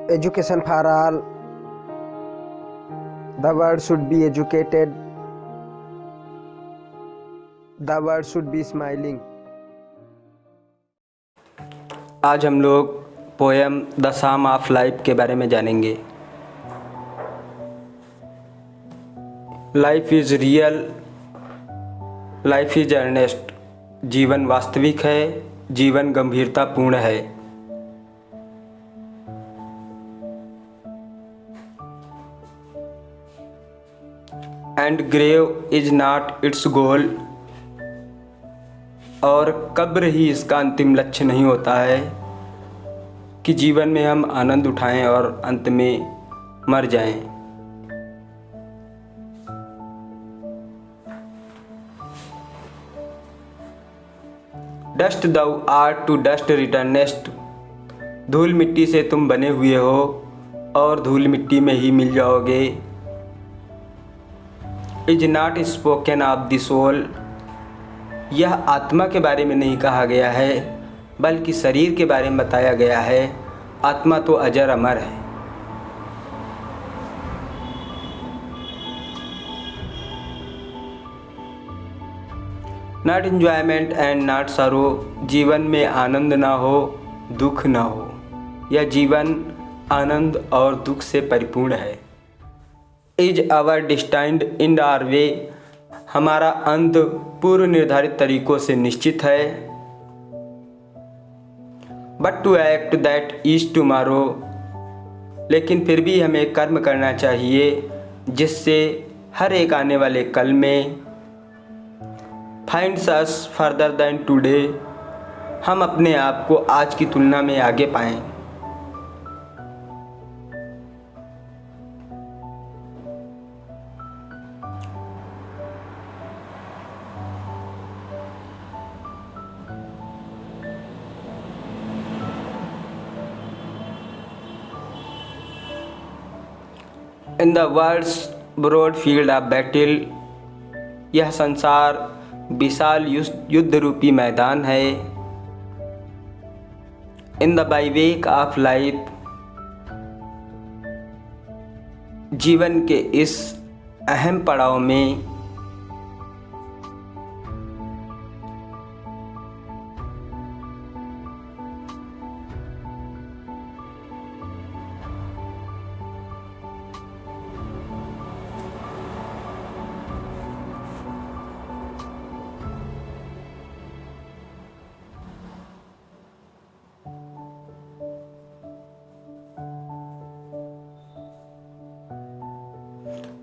education for all. The world should be educated. The world should be smiling. आज हम लोग poem the psalm of life के बारे में जानेंगे। Life is real, life is earnest. जीवन वास्तविक है, जीवन गंभीरतापूर्ण है। And grave is not its goal, और कब्र ही इसका अंतिम लक्ष्य नहीं होता है कि जीवन में हम आनंद उठाएं और अंत में मर जाएं। डस्ट दौ आर्ट टू डस्ट रिटर्नेस्ट। धूल मिट्टी से तुम बने हुए हो और धूल मिट्टी में ही मिल जाओगे। Is not spoken of the soul. यह आत्मा के बारे में नहीं कहा गया है, बल्कि शरीर के बारे में बताया गया है। आत्मा तो अजर अमर है। नॉट एंजॉयमेंट एंड नॉट सरो। जीवन में आनंद ना हो, दुख ना हो। यह जीवन आनंद और दुख से परिपूर्ण है। Is our destined in our way. हमारा अंत पूर्व निर्धारित तरीकों से निश्चित है। But to act that is tomorrow. लेकिन फिर भी हमें कर्म करना चाहिए जिससे हर एक आने वाले कल में फाइंड्स अस फर्दर दैन टुडे। हम अपने आप को आज की तुलना में आगे पाएं। In the world's broad field of battle. यह संसार विशाल युद्ध रूपी मैदान है। In the bivouac of life. जीवन के इस अहम पड़ाव में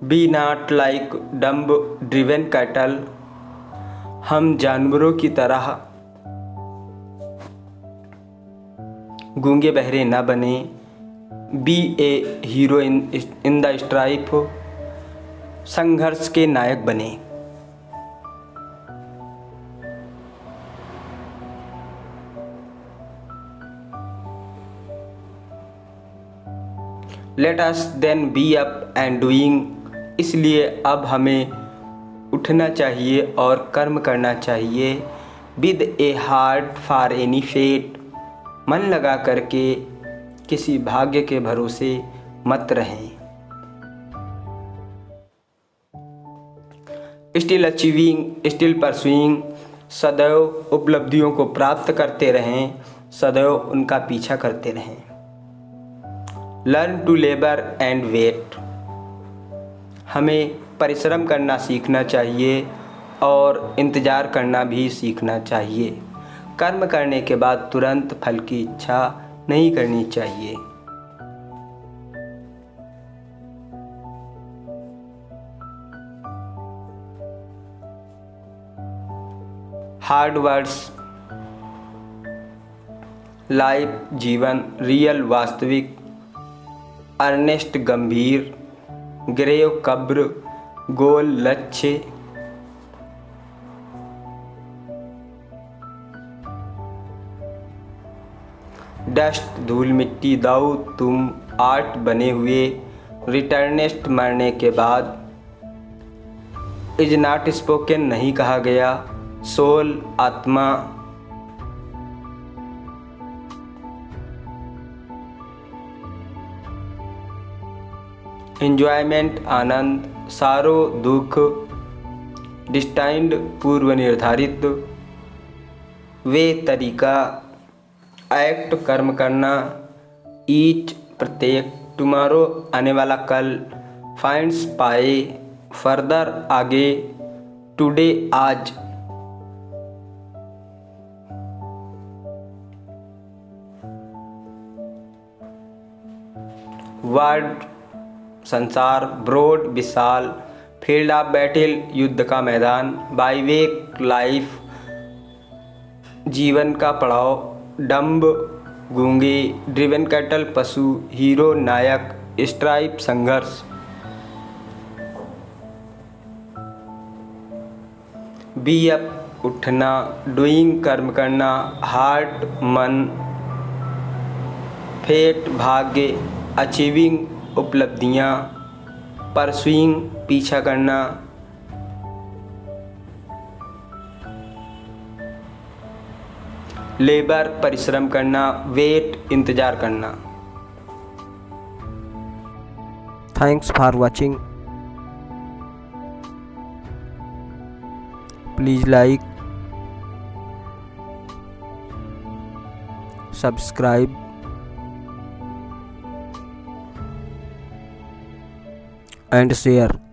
be not like dumb driven cattle. हम जानवरों की तरह गूंगे बहरे न बने। Be a hero in the strife. संघर्ष के नायक बने। Let us then be up and doing. इसलिए अब हमें उठना चाहिए और कर्म करना चाहिए। With A heart for any fate. मन लगा करके किसी भाग्य के भरोसे मत रहें। Still achieving still pursuing. सदैव उपलब्धियों को प्राप्त करते रहें, सदैव उनका पीछा करते रहें। Learn to labour and wait. हमें परिश्रम करना सीखना चाहिए और इंतज़ार करना भी सीखना चाहिए। कर्म करने के बाद तुरंत फल की इच्छा नहीं करनी चाहिए। Hard words. लाइफ जीवन रियल वास्तविक, अर्नेस्ट गंभीर, ग्रेव कब्र, गोल लक्ष्य। डस्ट धूल मिट्टी। दाऊ तुम आर्ट बने हुए। रिटर्नेस्ट मरने के बाद। इज नॉट स्पोकन नहीं कहा गया। सोल आत्मा। एंजॉयमेंट आनंद, सारो दुख, डिस्टाइंड पूर्व निर्धारित, वे तरीका, एक्ट कर्म करना, ईच प्रत्येक, टुमारो आने वाला कल, फाइंड्स पाए, फर्दर आगे, टुडे आज। वर्ल्ड संसार, ब्रॉड विशाल, फील्ड ऑफ बैटल युद्ध का मैदान, बाईवेक लाइफ जीवन का पड़ाव, डम्ब गूंगे, ड्रिवन कैटल पशु, हीरो नायक, स्ट्राइप संघर्ष। बी अप उठना, डूइंग कर्म करना, हार्ट मन, फेट भाग्य, अचीविंग उपलब्धियाँ, परसुइंग पीछा करना, लेबर परिश्रम करना, वेट इंतजार करना। Thanks for watching. Please like, subscribe and share.